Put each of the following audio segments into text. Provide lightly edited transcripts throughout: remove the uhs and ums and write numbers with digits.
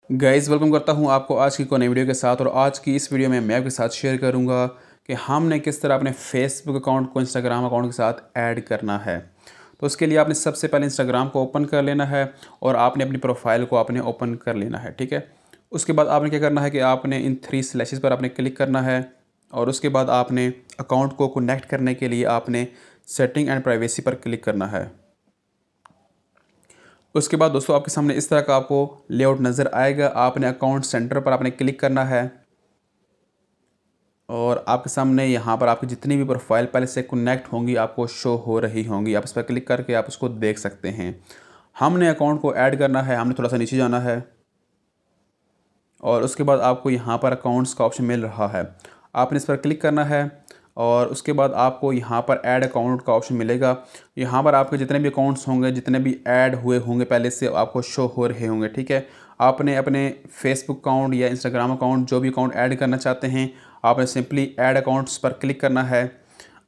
Guys welcome करता हूं आपको आज की कोई नई वीडियो के साथ। और आज की इस वीडियो में मैं आपके साथ शेयर करूंगा कि हमने किस तरह अपने फेसबुक अकाउंट को इंस्टाग्राम अकाउंट के साथ ऐड करना है। तो उसके लिए आपने सबसे पहले इंस्टाग्राम को ओपन कर लेना है और आपने अपनी प्रोफाइल को आपने ओपन कर लेना है, ठीक है। उसके बाद आपने क्या करना है कि आपने इन 3 स्लैशेस पर आपने क्लिक करना है और उसके बाद आपने अकाउंट को कनेक्ट करने के लिए आपने सेटिंग एंड प्राइवेसी पर क्लिक करना है। उसके बाद दोस्तों आपके सामने इस तरह का आपको लेआउट नज़र आएगा। आपने अकाउंट सेंटर पर आपने क्लिक करना है और आपके सामने यहाँ पर आपकी जितनी भी प्रोफाइल पहले से कनेक्ट होंगी आपको शो हो रही होंगी। आप इस पर क्लिक करके आप उसको देख सकते हैं। हमने अकाउंट को ऐड करना है, हमने थोड़ा सा नीचे जाना है और उसके बाद आपको यहाँ पर अकाउंट्स का ऑप्शन मिल रहा है। आपने इस पर क्लिक करना है और उसके बाद आपको यहाँ पर ऐड अकाउंट का ऑप्शन मिलेगा। यहाँ पर आपके जितने भी अकाउंट्स होंगे, जितने भी ऐड हुए होंगे पहले से आपको शो हो रहे होंगे, ठीक है। आपने अपने फेसबुक अकाउंट या इंस्टाग्राम अकाउंट जो भी अकाउंट ऐड करना चाहते हैं आपने सिंपली ऐड अकाउंट्स पर क्लिक करना है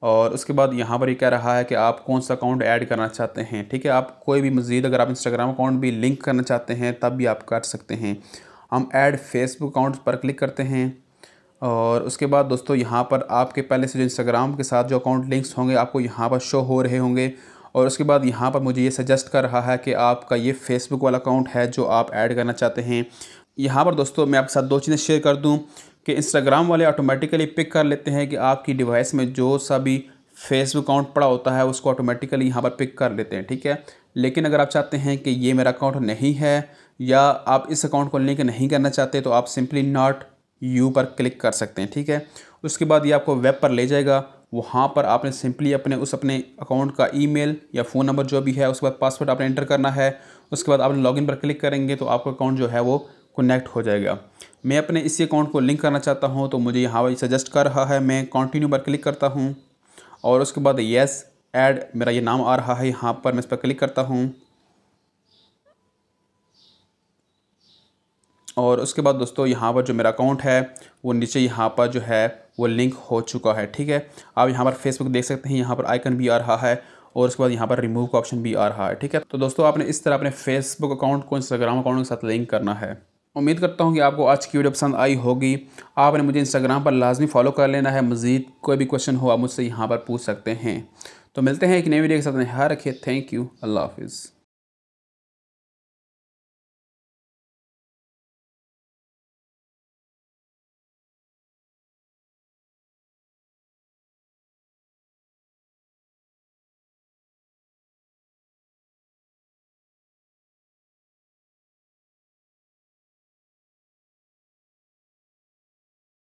और उसके बाद यहाँ पर ये कह रहा है कि आप कौन सा अकाउंट ऐड करना चाहते हैं, ठीक है। आप कोई भी मज़ीद अगर आप इंस्टाग्राम अकाउंट भी लिंक करना चाहते हैं तब भी आप कर सकते हैं। हम ऐड फेसबुक अकाउंट पर क्लिक करते हैं और उसके बाद दोस्तों यहाँ पर आपके पहले से जो इंस्टाग्राम के साथ जो अकाउंट लिंक्स होंगे आपको यहाँ पर शो हो रहे होंगे। और उसके बाद यहाँ पर मुझे ये सजेस्ट कर रहा है कि आपका ये फेसबुक वाला अकाउंट है जो आप ऐड करना चाहते हैं। यहाँ पर दोस्तों मैं आपके साथ 2 चीज़ें शेयर कर दूँ कि इंस्टाग्राम वाले ऑटोमेटिकली पिक कर लेते हैं कि आपकी डिवाइस में जो सा भी फेसबुक अकाउंट पड़ा होता है उसको ऑटोमेटिकली यहाँ पर पिक कर लेते हैं, ठीक है। लेकिन अगर आप चाहते हैं कि ये मेरा अकाउंट नहीं है या आप इस अकाउंट को लिंक नहीं करना चाहते तो आप सिंपली नॉट यू पर क्लिक कर सकते हैं, ठीक है। उसके बाद ये आपको वेब पर ले जाएगा। वहाँ पर आपने सिंपली अपने अकाउंट का ईमेल या फ़ोन नंबर जो भी है उसके बाद पासवर्ड आपने एंटर करना है। उसके बाद आपने लॉगिन पर क्लिक करेंगे तो आपका अकाउंट जो है वो कनेक्ट हो जाएगा। मैं अपने इसी अकाउंट को लिंक करना चाहता हूँ तो मुझे यहाँ पर सजेस्ट कर रहा है, मैं कंटिन्यू पर क्लिक करता हूँ और उसके बाद येस ऐड मेरा ये नाम आ रहा है, यहाँ पर मैं इस पर क्लिक करता हूँ और उसके बाद दोस्तों यहाँ पर जो मेरा अकाउंट है वो नीचे यहाँ पर जो है वो लिंक हो चुका है, ठीक है। आप यहाँ पर फेसबुक देख सकते हैं, यहाँ पर आइकन भी आ रहा है और उसके बाद यहाँ पर रिमूव का ऑप्शन भी आ रहा है, ठीक है। तो दोस्तों आपने इस तरह अपने फेसबुक अकाउंट को इंस्टाग्राम अकाउंट के साथ लिंक करना है। उम्मीद करता हूँ कि आपको आज की वीडियो पसंद आई होगी। आपने मुझे इंस्टाग्राम पर लाजमी फॉलो कर लेना है। मज़ीद कोई भी क्वेश्चन हो आप मुझसे यहाँ पर पूछ सकते हैं। तो मिलते हैं एक नई वीडियो के साथ, ख्याल रखिए। थैंक यू, अल्लाह हाफिज़।